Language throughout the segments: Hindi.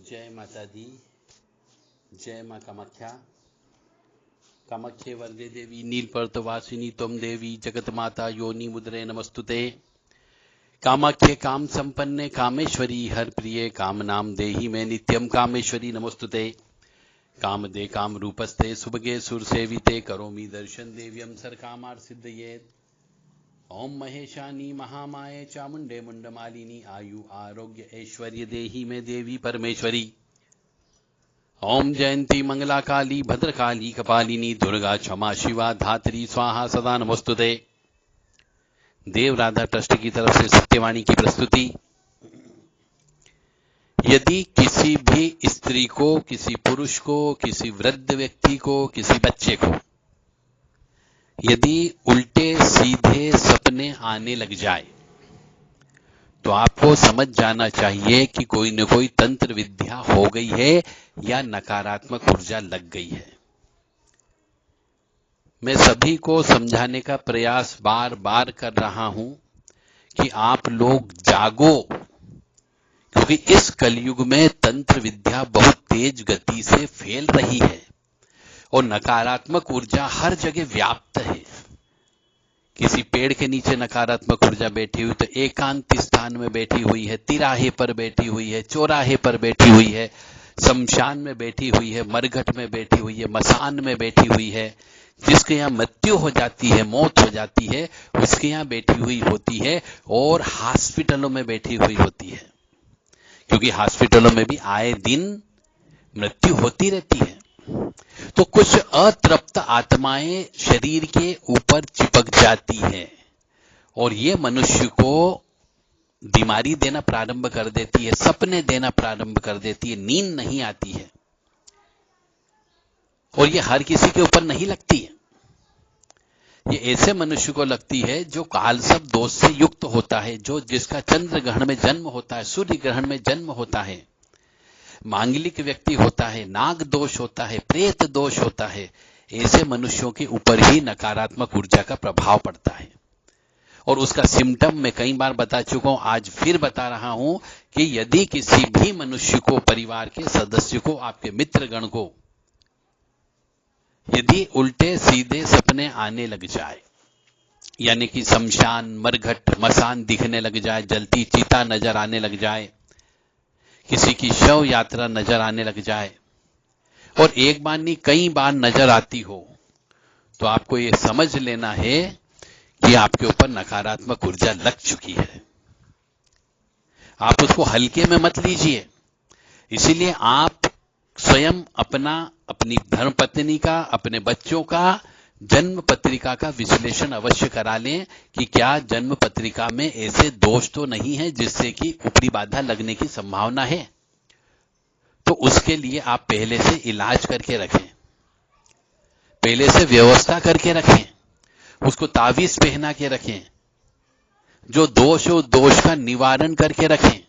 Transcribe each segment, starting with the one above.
जय माता दी। जय माँ कामाख्या। कामाख्ये वरदे देवी नीलपर्वतवासिनी त्वं देवी जगत माता योनि मुद्रे नमस्तुते। कामाख्ये काम संपन्ने कामेश्वरी हर प्रिये काम नाम देहि में नित्यम कामेश्वरी नमस्तुते। काम दे काम रूपस्ते सुभगे सुर सेविते करोमि दर्शन देव्यम सर कामार सिद्धये। ओम महेशानी महामाये चामुंडे मुंडमालिनी आयु आरोग्य ऐश्वर्य देहि में देवी परमेश्वरी। ओम जयंती मंगला काली भद्रकाली कपालिनी दुर्गा क्षमा शिवा धात्री स्वाहा सदा नमस्तुते। देव राधा ट्रस्ट की तरफ से सत्यवाणी की प्रस्तुति। यदि किसी भी स्त्री को, किसी पुरुष को, किसी वृद्ध व्यक्ति को, किसी बच्चे को यदि उल्टे सीधे सपने आने लग जाए तो आपको समझ जाना चाहिए कि कोई न कोई तंत्र विद्या हो गई है या नकारात्मक ऊर्जा लग गई है। मैं सभी को समझाने का प्रयास बार बार कर रहा हूं कि आप लोग जागो, क्योंकि इस कलयुग में तंत्र विद्या बहुत तेज गति से फैल रही है और नकारात्मक ऊर्जा हर जगह व्याप्त है। किसी पेड़ के नीचे नकारात्मक ऊर्जा बैठी हुई तो एकांत स्थान में बैठी हुई है, तिराहे पर बैठी हुई है, चौराहे पर बैठी हुई है, शमशान में बैठी हुई है, मरघट में बैठी हुई है, मसान में बैठी हुई है। जिसके यहाँ मृत्यु हो जाती है, मौत हो जाती है, उसके यहाँ बैठी हुई होती है और हॉस्पिटलों में बैठी हुई होती है, क्योंकि हॉस्पिटलों में भी आए दिन मृत्यु होती रहती है। तो कुछ अतृप्त आत्माएं शरीर के ऊपर चिपक जाती है और ये मनुष्य को बीमारी देना प्रारंभ कर देती है, सपने देना प्रारंभ कर देती है, नींद नहीं आती है। और ये हर किसी के ऊपर नहीं लगती है, ये ऐसे मनुष्य को लगती है जो कालसर्प दोष से युक्त होता है, जिसका चंद्र ग्रहण में जन्म होता है, सूर्य ग्रहण में जन्म होता है, मांगलिक व्यक्ति होता है, नाग दोष होता है, प्रेत दोष होता है। ऐसे मनुष्यों के ऊपर ही नकारात्मक ऊर्जा का प्रभाव पड़ता है। और उसका सिम्टम मैं कई बार बता चुका हूं, आज फिर बता रहा हूं कि यदि किसी भी मनुष्य को, परिवार के सदस्य को, आपके मित्रगण को यदि उल्टे सीधे सपने आने लग जाए, यानी कि शमशान, मरघट, मसान दिखने लग जाए, जलती चिता नजर आने लग जाए, किसी की शव यात्रा नजर आने लग जाए और एक बार नहीं कई बार नजर आती हो, तो आपको यह समझ लेना है कि आपके ऊपर नकारात्मक ऊर्जा लग चुकी है। आप उसको हल्के में मत लीजिए। इसीलिए आप स्वयं अपनी धर्मपत्नी का, अपने बच्चों का जन्म पत्रिका का विश्लेषण अवश्य करा लें कि क्या जन्म पत्रिका में ऐसे दोष तो नहीं है जिससे कि ऊपरी बाधा लगने की संभावना है। तो उसके लिए आप पहले से इलाज करके रखें, पहले से व्यवस्था करके रखें, उसको तावीज पहना के रखें, जो दोष हो दोष का निवारण करके रखें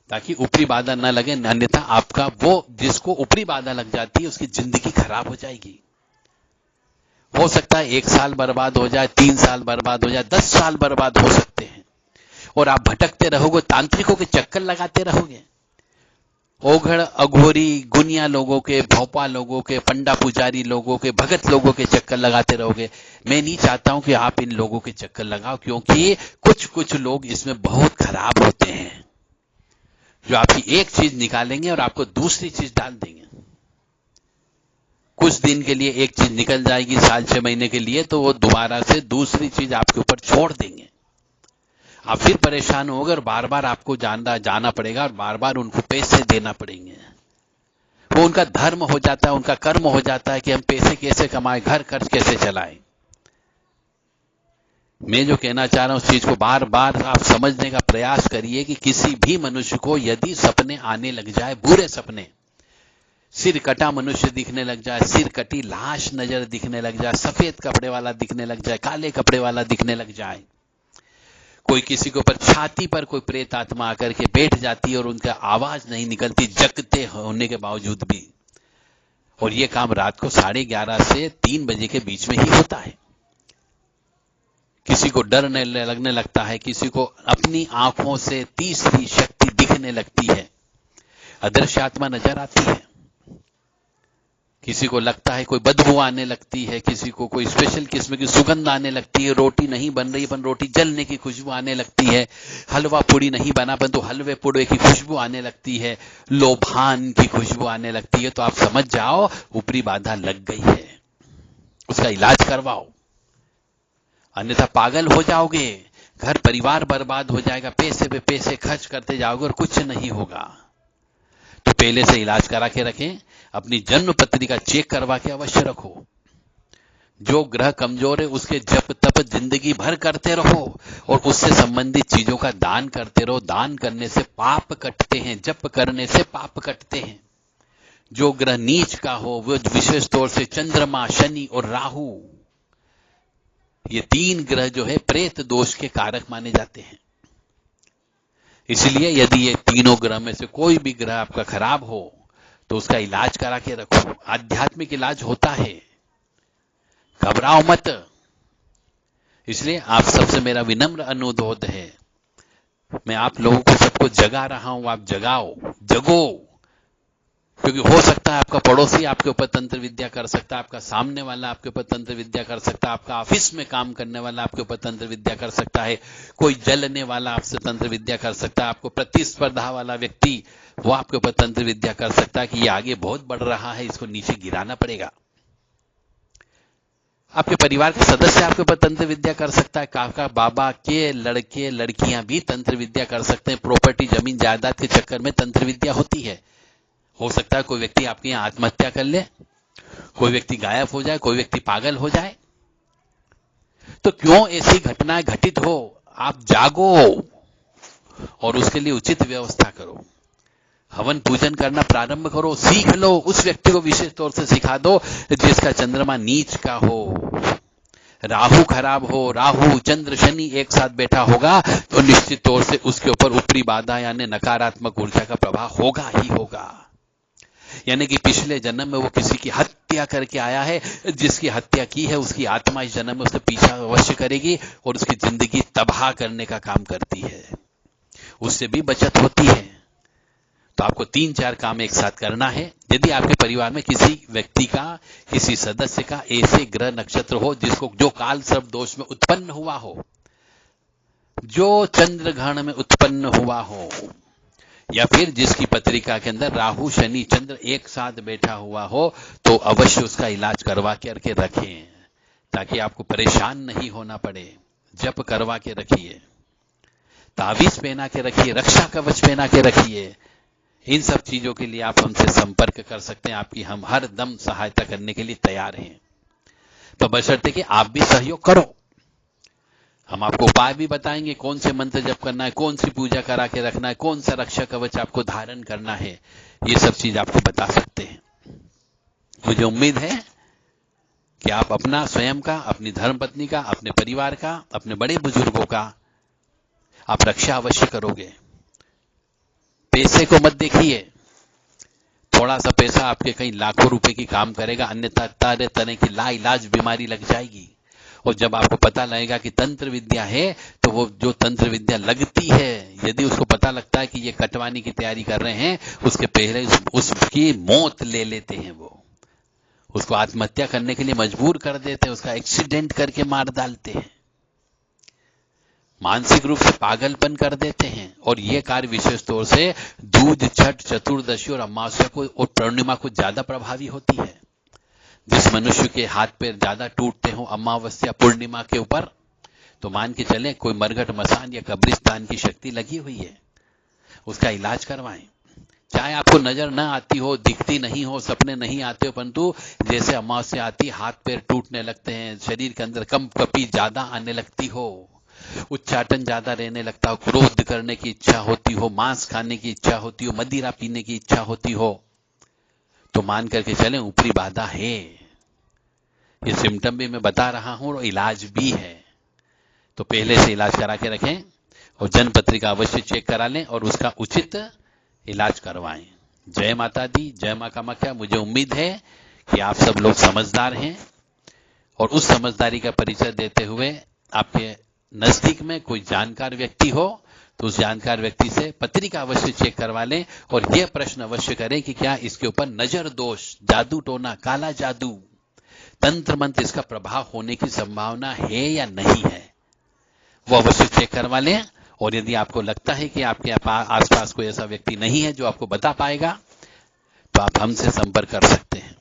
ताकि ऊपरी बाधा न लगे। अन्यथा आपका वो जिसको ऊपरी बाधा लग जाती है उसकी जिंदगी खराब हो जाएगी। हो सकता है 1 साल बर्बाद हो जाए, 3 साल बर्बाद हो जाए, 10 साल बर्बाद हो सकते हैं और आप भटकते रहोगे, तांत्रिकों के चक्कर लगाते रहोगे, ओघड़ अघोरी गुनिया लोगों के, भोपा लोगों के, पंडा पुजारी लोगों के, भगत लोगों के चक्कर लगाते रहोगे। मैं नहीं चाहता हूं कि आप इन लोगों के चक्कर लगाओ, क्योंकि कुछ लोग इसमें बहुत खराब होते हैं, जो आपकी एक चीज निकालेंगे और आपको दूसरी चीज डाल देंगे। कुछ दिन के लिए एक चीज निकल जाएगी, साल 6 महीने के लिए, तो वो दोबारा से दूसरी चीज आपके ऊपर छोड़ देंगे। आप फिर परेशान होगे और बार बार आपको जाना पड़ेगा और बार बार उनको पैसे देना पड़ेंगे। वो उनका धर्म हो जाता है, उनका कर्म हो जाता है कि हम पैसे कैसे कमाएं, घर खर्च कैसे चलाएं। मैं जो कहना चाह रहा हूं उस चीज को बार बार आप समझने का प्रयास करिए कि किसी भी मनुष्य को यदि सपने आने लग जाए, बुरे सपने, सिर कटा मनुष्य दिखने लग जाए, सिर कटी लाश नजर दिखने लग जाए, सफेद कपड़े वाला दिखने लग जाए, काले कपड़े वाला दिखने लग जाए, कोई किसी के ऊपर छाती पर कोई प्रेत आत्मा आकर के बैठ जाती है और उनका आवाज नहीं निकलती, जगते होने के बावजूद भी, और ये काम रात को 11:30 से 3 बजे के बीच में ही होता है। किसी को डर लगने लगता है, किसी को अपनी आंखों से तीसरी शक्ति दिखने लगती है, अदृश्य आत्मा नजर आती है। किसी को लगता है कोई बदबू आने लगती है, किसी को कोई स्पेशल किस्म की सुगंध आने लगती है, रोटी नहीं बन रही पर रोटी जलने की खुशबू आने लगती है, हलवा पूड़ी नहीं बना परंतु हलवे पूड़े की खुशबू आने लगती है, लोभान की खुशबू आने लगती है, तो आप समझ जाओ ऊपरी बाधा लग गई है, उसका इलाज करवाओ, अन्यथा पागल हो जाओगे, घर परिवार बर्बाद हो जाएगा, पैसे पे पैसे खर्च करते जाओगे और कुछ नहीं होगा। तो पहले से इलाज करा के रखें, अपनी जन्म पत्रिका चेक करवा के अवश्य रखो। जो ग्रह कमजोर है उसके जप तप जिंदगी भर करते रहो और उससे संबंधित चीजों का दान करते रहो। दान करने से पाप कटते हैं, जप करने से पाप कटते हैं। जो ग्रह नीच का हो वो विशेष तौर से चंद्रमा, शनि और राहु, ये 3 ग्रह जो है प्रेत दोष के कारक माने जाते हैं। इसलिए यदि ये तीनों ग्रह में से कोई भी ग्रह आपका खराब हो तो उसका इलाज करा के रखो। आध्यात्मिक इलाज होता है, घबराओ मत। इसलिए आप सबसे मेरा विनम्र अनुरोध है, मैं आप लोगों को सबको जगा रहा हूं, आप जगाओ, जगो, क्योंकि हो सकता है आपका पड़ोसी आपके ऊपर तंत्र विद्या कर सकता है, आपका सामने वाला आपके ऊपर तंत्र विद्या कर सकता है, आपका ऑफिस में काम करने वाला आपके ऊपर तंत्र विद्या कर सकता है, कोई जलने वाला आपसे तंत्र विद्या कर सकता है, आपको प्रतिस्पर्धा वाला व्यक्ति वो आपके ऊपर तंत्र विद्या कर सकता है कि ये आगे बहुत बढ़ रहा है, इसको नीचे गिराना पड़ेगा। आपके परिवार के सदस्य आपके ऊपर तंत्र विद्या कर सकता है, काका बाबा के लड़के लड़कियां भी तंत्र विद्या कर सकते हैं। प्रॉपर्टी जमीन जायदाद के चक्कर में तंत्र विद्या होती है। हो सकता है कोई व्यक्ति आपके यहां आत्महत्या कर ले, कोई व्यक्ति गायब हो जाए, कोई व्यक्ति पागल हो जाए। तो क्यों ऐसी घटनाएं घटित हो, आप जागो और उसके लिए उचित व्यवस्था करो। हवन पूजन करना प्रारंभ करो, सीख लो, उस व्यक्ति को विशेष तौर से सिखा दो जिसका चंद्रमा नीच का हो, राहु खराब हो, राहु चंद्र शनि एक साथ बैठा होगा तो निश्चित तौर से उसके ऊपर ऊपरी बाधा यानी नकारात्मक ऊर्जा का प्रभाव होगा ही होगा। यानी कि पिछले जन्म में वो किसी की हत्या करके आया है, जिसकी हत्या की है उसकी आत्मा इस जन्म में उससे पीछा अवश्य करेगी और उसकी जिंदगी तबाह करने का काम करती है, उससे भी बचत होती है। तो आपको 3-4 काम एक साथ करना है। यदि आपके परिवार में किसी व्यक्ति का, किसी सदस्य का ऐसे ग्रह नक्षत्र हो जिसको जो काल सर्प दोष में उत्पन्न हुआ हो, जो चंद्रग्रहण में उत्पन्न हुआ हो, या फिर जिसकी पत्रिका के अंदर राहु शनि चंद्र एक साथ बैठा हुआ हो, तो अवश्य उसका इलाज करवा करके रखें ताकि आपको परेशान नहीं होना पड़े। जप करवा के रखिए, तावीज पहना के रखिए, रक्षा कवच पहना के रखिए। इन सब चीजों के लिए आप हमसे संपर्क कर सकते हैं, आपकी हम हर दम सहायता करने के लिए तैयार हैं। तो बशर्ते कि आप भी सहयोग करो। हम आपको उपाय भी बताएंगे, कौन से मंत्र जप करना है, कौन सी पूजा करा के रखना है, कौन सा रक्षा कवच आपको धारण करना है, ये सब चीज आपको बता सकते हैं। मुझे उम्मीद है कि आप अपना स्वयं का, अपनी धर्मपत्नी का, अपने परिवार का, अपने बड़े बुजुर्गों का आप रक्षा अवश्य करोगे। पैसे को मत देखिए, थोड़ा सा पैसा आपके कहीं लाखों रुपए की काम करेगा, अन्यथा तरह तरह की लाइलाज बीमारी लग जाएगी। और जब आपको पता लगेगा कि तंत्र विद्या है, तो वो जो तंत्र विद्या लगती है, यदि उसको पता लगता है कि ये कटवाने की तैयारी कर रहे हैं, उसके पहले उसकी मौत ले लेते हैं, वो उसको आत्महत्या करने के लिए मजबूर कर देते हैं, उसका एक्सीडेंट करके मार डालते हैं, मानसिक रूप से पागलपन कर देते हैं। और ये कार्य विशेष तौर से दूज, छठ, चतुर्दशी और अमावस्या को और पूर्णिमा को ज्यादा प्रभावी होती है। जिस मनुष्य के हाथ पैर ज्यादा टूटते हो अमावस्या पूर्णिमा के ऊपर, तो मान के चले कोई मरघट मसान या कब्रिस्तान की शक्ति लगी हुई है, उसका इलाज करवाएं। चाहे आपको नजर ना आती हो, दिखती नहीं हो, सपने नहीं आते हो, परंतु जैसे अमावस्या आती, हाथ पैर टूटने लगते हैं, शरीर के अंदर कंपकपी ज्यादा आने लगती हो, उच्चाटन ज्यादा रहने लगता हो, क्रोध करने की इच्छा होती हो, मांस खाने की इच्छा होती हो, मदिरा पीने की इच्छा होती हो, तो मान करके चलें ऊपरी बाधा है। ये सिम्टम भी मैं बता रहा हूं और इलाज भी है। तो पहले से इलाज करा के रखें और जन्म पत्रिका अवश्य चेक करा लें और उसका उचित इलाज करवाएं। जय माता दी, जय मां कामाख्या। मुझे उम्मीद है कि आप सब लोग समझदार हैं और उस समझदारी का परिचय देते हुए आपके नजदीक में कोई जानकार व्यक्ति हो तो उस जानकार व्यक्ति से पत्रिका अवश्य चेक करवा लें और यह प्रश्न अवश्य करें कि क्या इसके ऊपर नजर दोष, जादू टोना, काला जादू, तंत्र मंत्र इसका प्रभाव होने की संभावना है या नहीं है, वो अवश्य चेक करवा लें। और यदि आपको लगता है कि आपके आसपास कोई ऐसा व्यक्ति नहीं है जो आपको बता पाएगा, तो आप हमसे संपर्क कर सकते हैं।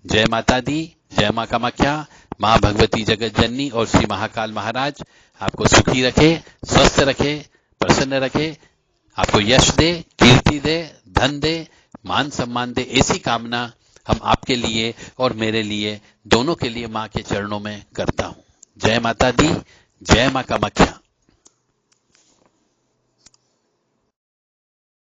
जय माता दी, जय मां कामाख्या, मां भगवती जगत जननी और श्री महाकाल महाराज आपको सुखी रखे, स्वस्थ रखे, प्रसन्न रखे, आपको यश दे, कीर्ति दे, धन दे, मान सम्मान दे, ऐसी कामना हम आपके लिए और मेरे लिए, दोनों के लिए मां के चरणों में करता हूं। जय माता दी, जय मां कामाख्या।